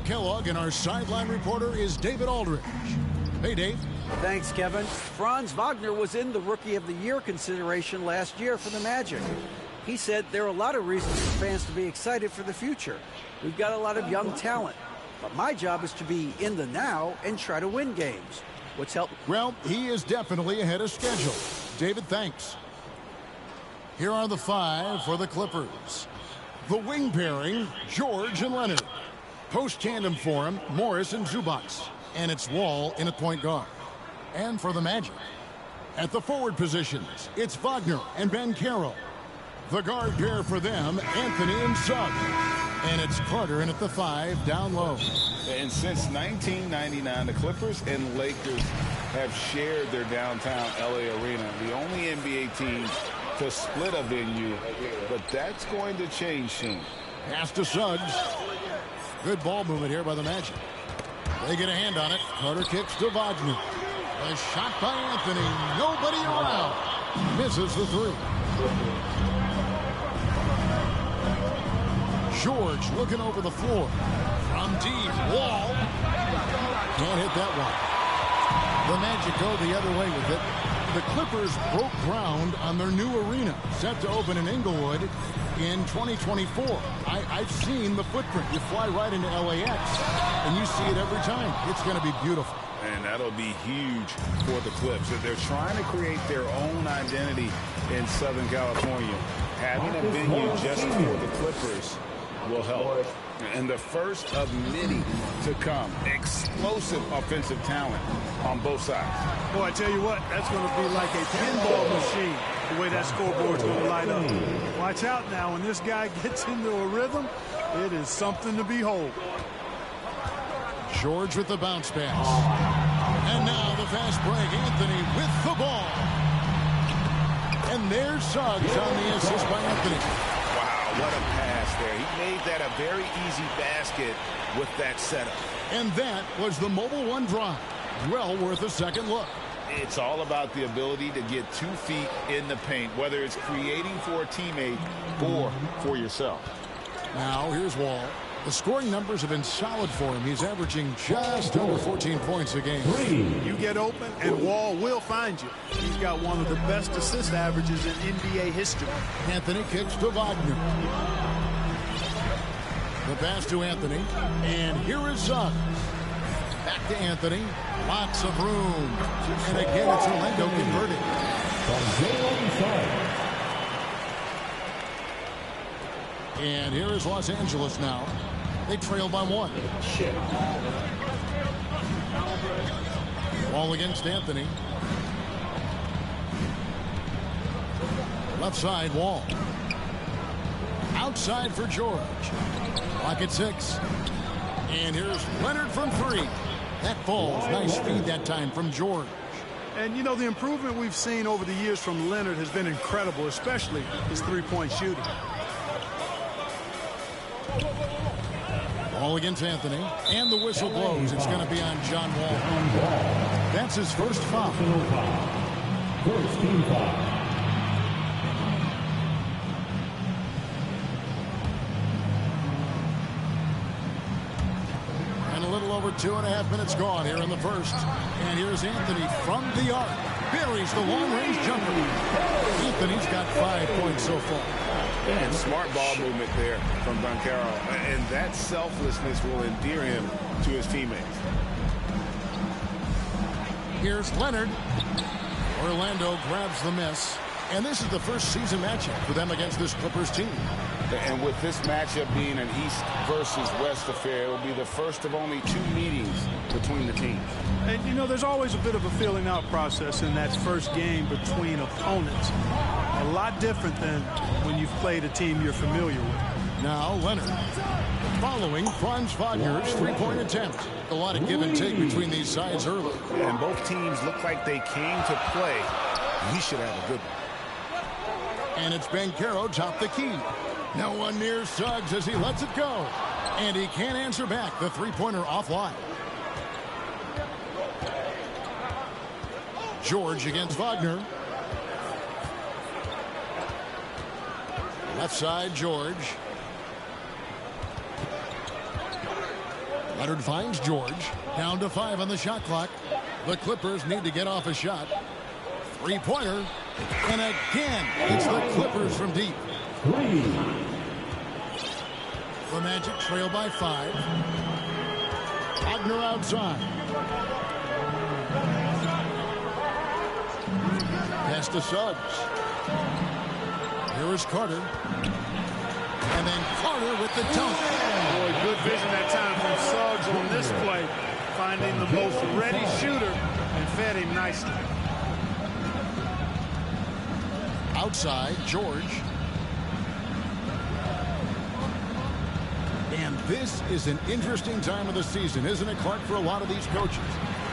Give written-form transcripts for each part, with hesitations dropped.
Kellogg, and our sideline reporter is David Aldridge. Hey, Dave. Thanks, Kevin. Franz Wagner was in the Rookie of the Year consideration last year for the Magic. He said there are a lot of reasons for fans to be excited for the future. We've got a lot of young talent, but my job is to be in the now and try to win games. What's helped? Well, he is definitely ahead of schedule. David, thanks. Here are the five for the Clippers. The wing pairing, George and Leonard. Post tandem for him, Morris and Zubac. And it's Wall in at point guard. And for the Magic, at the forward positions, it's Wagner and Banchero. The guard pair for them, Anthony and Suggs. And it's Carter in at the 5 down low. And since 1999, the Clippers and Lakers have shared their downtown LA arena. The only NBA team to split a venue, but that's going to change soon. Pass to Suggs. Good ball movement here by the Magic. They get a hand on it. Carter kicks to Wagner. A shot by Anthony. Nobody around. Misses the 3. George looking over the floor. From deep. Wall. Can't hit that one. The Magic go the other way with it. The Clippers broke ground on their new arena, set to open in Inglewood in 2024. I've seen the footprint. You fly right into LAX, and you see it every time. It's going to be beautiful. And that'll be huge for the Clips. They're trying to create their own identity in Southern California. Having a venue just for the Clippers will help. And the first of many to come. Explosive offensive talent on both sides. Boy, I tell you what, that's going to be like a pinball machine, the way that scoreboard's going to light up. Watch out now. When this guy gets into a rhythm, it is something to behold. George with the bounce pass. And now the fast break. Anthony with the ball. And there's Suggs on the assist by Anthony. What a pass there. He made that a very easy basket with that setup. And that was the Mobile One drive. Well worth a second look. It's all about the ability to get 2 feet in the paint, whether it's creating for a teammate or for yourself. Now here's Wall. The scoring numbers have been solid for him. He's averaging just over 14 points a game. You get open, and Wall will find you. He's got one of the best assist averages in NBA history. Anthony kicks to Wagner. The pass to Anthony. And here is Suggs. Back to Anthony. Lots of room. And again, it's Orlando converted. And here is Los Angeles now. They trail by 1. Ball against Anthony. Left side, Wall. Outside for George. Clock at 6. And here's Leonard from 3. That falls. Nice feed that time from George. And, you know, the improvement we've seen over the years from Leonard has been incredible, especially his three-point shooting. Ball against Anthony, and the whistle blows. It's going to be on John Wall. That's his first foul. First team foul. And a little over 2.5 minutes gone here in the first. And here's Anthony from the arc. Buries the long-range jumper. Anthony's got 5 points so far. And smart ball movement there from Banchero. And that selflessness will endear him to his teammates. Here's Leonard. Orlando grabs the miss. And this is the first season matchup for them against this Clippers team. And with this matchup being an East versus West affair, it will be the first of only 2 meetings between the teams. And, you know, there's always a bit of a filling out process in that first game between opponents. A lot different than when you've played a team you're familiar with. Now Leonard. Following Franz Wagner's three-point attempt. A lot of give and take between these sides early. And both teams look like they came to play. We should have a good one. And it's Banchero top the key. No one near Suggs as he lets it go. And he can't answer back. The three-pointer offline. George against Wagner. Left side, George. Leonard finds George. Down to 5 on the shot clock. The Clippers need to get off a shot. Three-pointer. And again, it's the Clippers from deep. The Magic trail by 5. Wagner outside. Pass to Suggs. Here is Carter. And then Carter with the dunk. Boy, good vision that time from Suggs on this play. Finding the most ready shooter and fed him nicely. Outside, George. And this is an interesting time of the season, isn't it, Clark, for a lot of these coaches?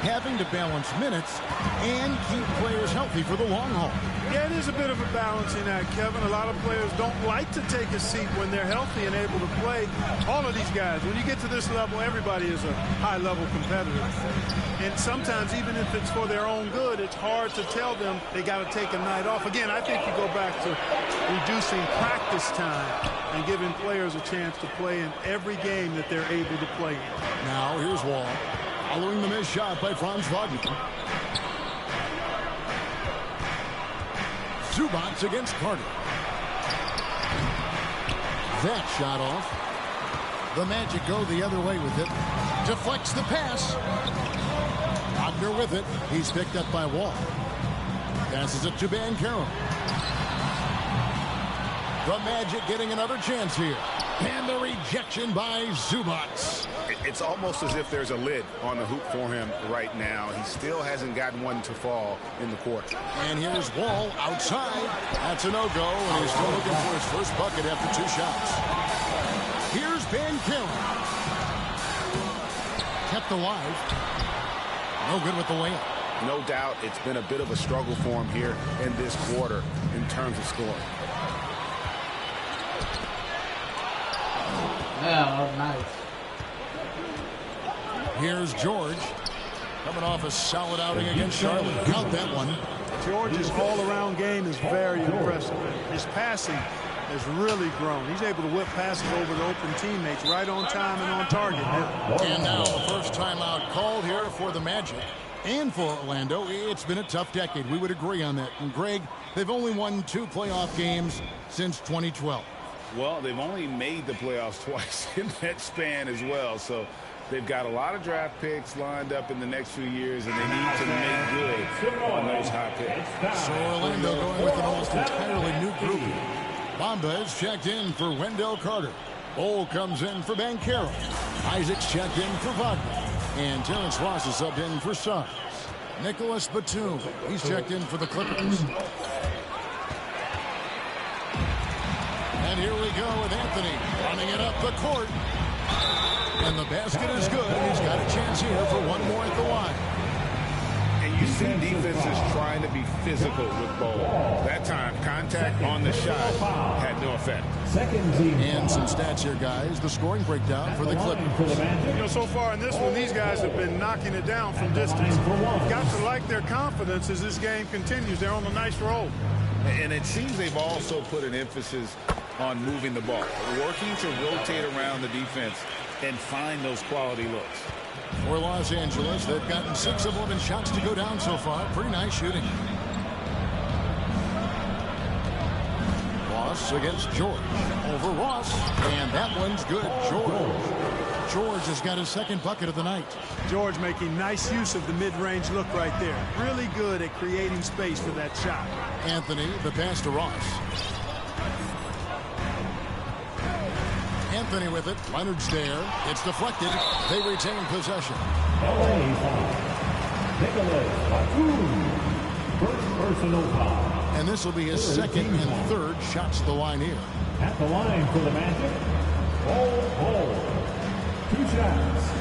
Having to balance minutes and keep players healthy for the long haul. Yeah, it is a bit of a balancing act, Kevin. A lot of players don't like to take a seat when they're healthy and able to play. All of these guys, when you get to this level, everybody is a high-level competitor. And sometimes, even if it's for their own good, it's hard to tell them they got to take a night off. Again, I think you go back to reducing practice time and giving players a chance to play in every game that they're able to play in. Now, here's Wall. Following the missed shot by Franz Wagner. Zubac against Carter. That shot off. The Magic go the other way with it. Deflects the pass. Wagner with it. He's picked up by Wall. Passes it to Banchero. The Magic getting another chance here. And the rejection by Zubac. It's almost as if there's a lid on the hoop for him right now. He still hasn't gotten one to fall in the quarter. And here's Wall outside. That's a no-go, and he's still looking for his first bucket after 2 shots. Here's Banchero. Kept alive. No good with the layup. No doubt it's been a bit of a struggle for him here in this quarter in terms of scoring. Yeah, nice. Here's George. Coming off a solid outing against Charlotte. Count that one. George's all-around game is very impressive. His passing has really grown. He's able to whip passes over the open teammates right on time and on target. And now the first timeout called here for the Magic. And for Orlando, it's been a tough decade. We would agree on that. And Greg, they've only won 2 playoff games since 2012. Well, they've only made the playoffs twice in that span as well. So they've got a lot of draft picks lined up in the next few years, and they need to make good on those high picks. So Orlando going with an almost entirely new group. Bamba is checked in for Wendell Carter. Bol comes in for Banchero. Isaac's checked in for Wagner. And Terrence Ross is subbed in for Suggs. Nicholas Batum, he's checked in for the Clippers. And here we go with Anthony running it up the court. And the basket is good. He's got a chance here for one more at the line. And you see defenses trying to be physical with Bol. That time, contact on the shot had no effect. And some stats here, guys. The scoring breakdown for the Clippers. You know, so far in this one, these guys have been knocking it down from distance. You've got to like their confidence as this game continues. They're on a nice roll. And it seems they've also put an emphasis on moving the ball, working to rotate around the defense and find those quality looks. For Los Angeles, they've gotten 6 of 11 shots to go down so far. Pretty nice shooting. Ross against George. Over Ross. And that one's good. George has got his second bucket of the night. George making nice use of the mid-range look right there. Really good at creating space for that shot. Anthony, the pass to Ross. Anthony with it. Leonard's there. It's deflected. They retain possession. First personal foul. And this will be his second and third shots to the line here. At the line for the Magic, Bol. 2 shots.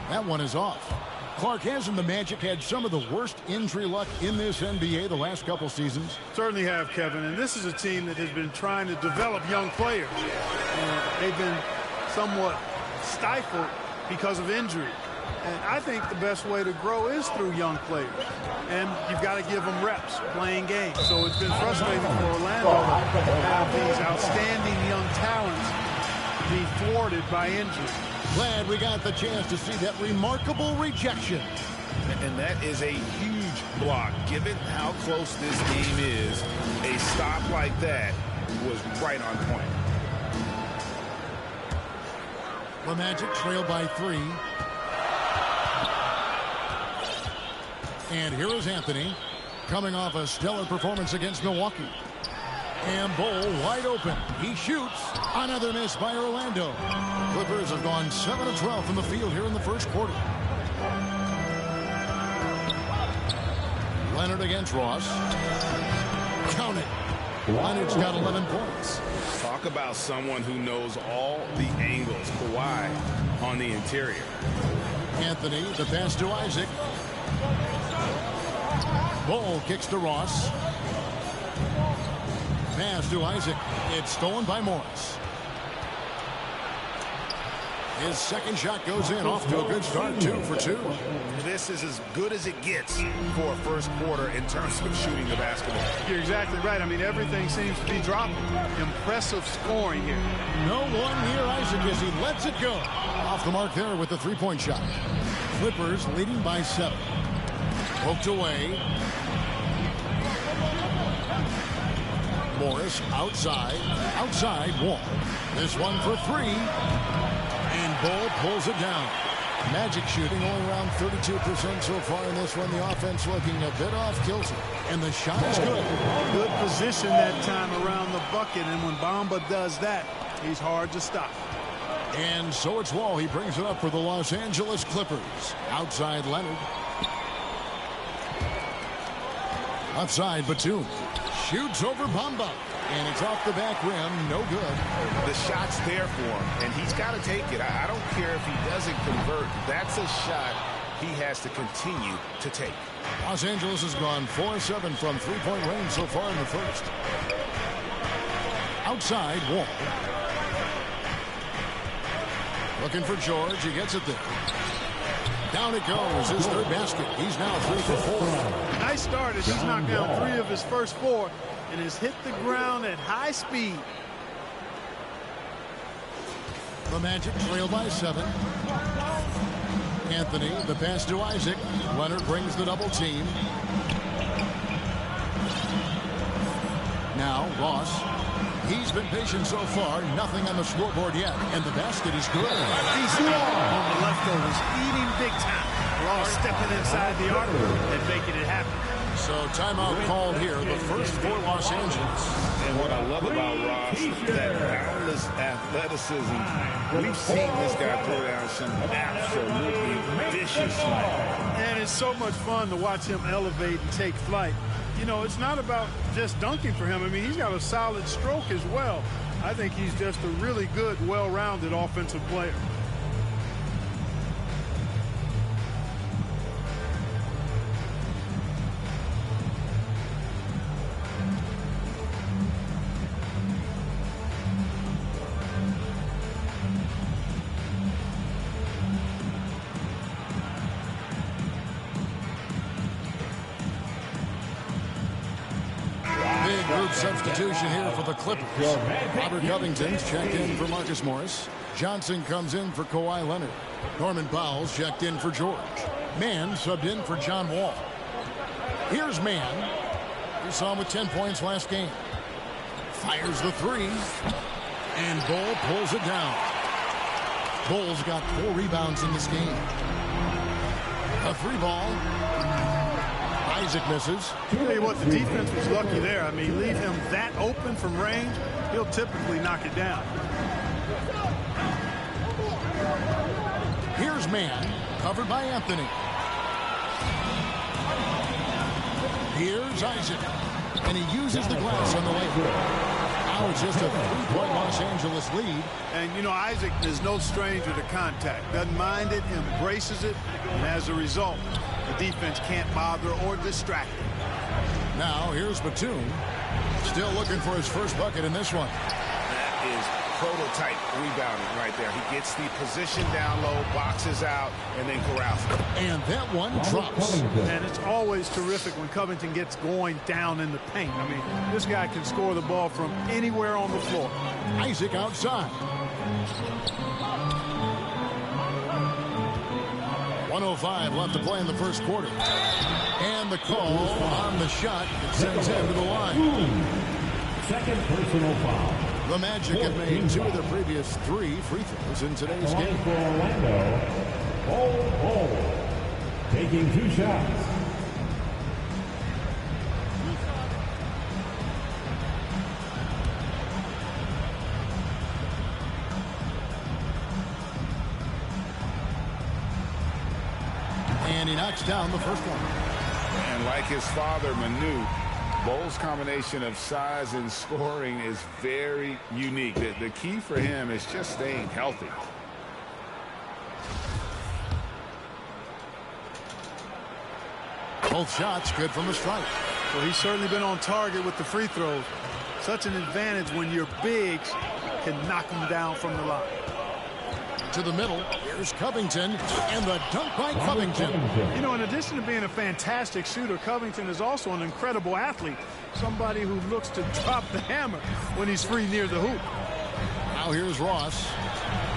That one is off. Clark, hasn't the Magic had some of the worst injury luck in this NBA the last couple seasons? Certainly have, Kevin. And this is a team that has been trying to develop young players. They've been somewhat stifled because of injury. And I think the best way to grow is through young players. And you've got to give them reps, playing games. So it's been frustrating for Orlando to have these outstanding young talents be thwarted by injury. Glad we got the chance to see that remarkable rejection. And that is a huge block. Given how close this game is, a stop like that was right on point. The Magic trail by 3. And here is Anthony coming off a stellar performance against Milwaukee. And Bol wide open. He shoots. Another miss by Orlando. Clippers have gone 7 of 12 from the field here in the first quarter. Leonard against Ross. Count it. Leonard's got 11 points. Talk about someone who knows all the angles. Kawhi on the interior. Anthony, the pass to Isaac. Bol kicks to Ross. Pass to Isaac. It's stolen by Morris. His second shot goes in, off to a good start, 2 for 2. This is as good as it gets for a first quarter in terms of shooting the basketball. You're exactly right. I mean, everything seems to be dropping. Impressive scoring here. No one near Isaac as he lets it go. Off the mark there with the three-point shot. Clippers leading by 7. Poked away. Morris outside Wall. This one for 3. And Bol pulls it down. Magic shooting only around 32% so far in this one. The offense looking a bit off kilter. And the shot is good. Good position that time around the bucket. And when Bamba does that, he's hard to stop. And so it's Wall. He brings it up for the Los Angeles Clippers. Outside Leonard. Outside Batum. Shoots over Bamba. And it's off the back rim. No good. The shot's there for him, and he's got to take it. I don't care if he doesn't convert. That's a shot he has to continue to take. Los Angeles has gone 4-7 from three-point range so far in the first. Outside Wall. Looking for George. He gets it there. Down it goes. His third basket. He's now 3 for 4. Nice start as he's knocked down 3 of his first 4 and has hit the ground at high speed. The Magic trail by 7. Anthony, the pass to Isaac. Leonard brings the double team. Now Ross. He's been patient so far. Nothing on the scoreboard yet. And the basket is good. Decent on the leftovers. Eating big time. Ross stepping inside the arc and making it happen. So timeout called here. The first for Los Angeles. And what I love about Ross, that boundless athleticism. We've seen this guy throw down some absolutely vicious slams. And it's so much fun to watch him elevate and take flight. You know, it's not about just dunking for him. I mean, he's got a solid stroke as well. I think he's just a really good, well-rounded offensive player. Substitution here for the Clippers. Robert Covington's checked in for Marcus Morris. Johnson comes in for Kawhi Leonard. Norman Powell's checked in for George. Mann subbed in for John Wall. Here's Mann. We saw him with 10 points last game. Fires the 3. And Bol pulls it down. Bol's got 4 rebounds in this game. A 3 ball. Isaac misses. Tell you what, the defense was lucky there. I mean, leave him that open from range, he'll typically knock it down. Here's Mann, covered by Anthony. Here's Isaac, and he uses the glass on the way through. Now it's just a 3-point Los Angeles lead. And, you know, Isaac is no stranger to contact. Doesn't mind it, embraces it, and as a result, the defense can't bother or distract him. Now here's Batum. Still looking for his first bucket in this one. That is prototype rebounding right there. He gets the position down low, boxes out, and then corrals it. And that one drops. And it's always terrific when Covington gets going down in the paint. I mean, this guy can score the ball from anywhere on the floor. Isaac outside. 1:05 left to play in the first quarter. And the call on the shot sends him to the line. Second personal foul. The Magic have made 2 of their previous 3 free throws in today's game. For Orlando, Bol taking 2 shots. And he knocks down the first one. And like his father, Manu, Bol's combination of size and scoring is very unique. The key for him is just staying healthy. Both shots good from the stripe. Well, he's certainly been on target with the free throws. Such an advantage when your bigs can knock them down from the line. To the middle, here's Covington, and the dunk by Covington. You know, in addition to being a fantastic shooter, Covington is also an incredible athlete. Somebody who looks to drop the hammer when he's free near the hoop. Now here's Ross.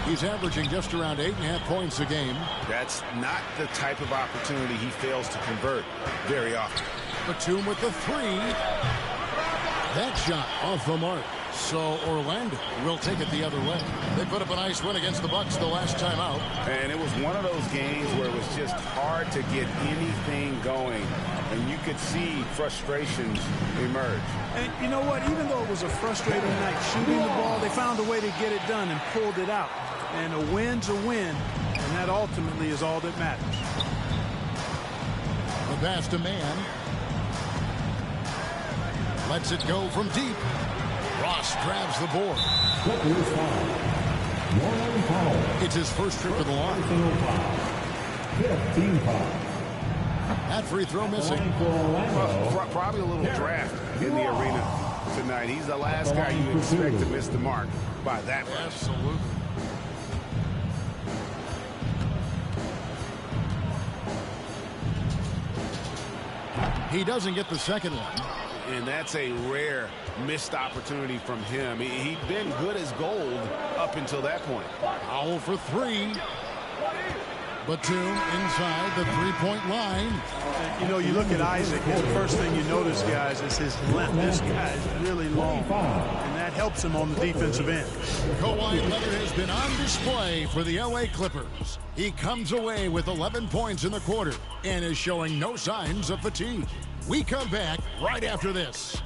He's averaging just around 8.5 points a game. That's not the type of opportunity he fails to convert very often. Batum with the 3. That shot off the mark. So Orlando will take it the other way. They put up a nice win against the Bucks the last time out. And it was one of those games where it was just hard to get anything going. And you could see frustrations emerge. And you know what? Even though it was a frustrating night shooting the ball, they found a way to get it done and pulled it out. And a win's a win, and that ultimately is all that matters. The pass to man. Lets it go from deep. Ross grabs the board. It's his first trip to the line. 15 fouls. That free throw missing. Well, probably a little draft in the arena tonight. He's the last guy you expect to miss the mark by that much. Absolutely. He doesn't get the second one. And that's a rare missed opportunity from him. He'd been good as gold up until that point. Powell for 3. Batum inside the three-point line. You know, you look at Isaac, and the first thing you notice, guys, is his length. This guy is really long, and that helps him on the defensive end. Kawhi Leonard has been on display for the LA Clippers. He comes away with 11 points in the quarter and is showing no signs of fatigue. We come back right after this.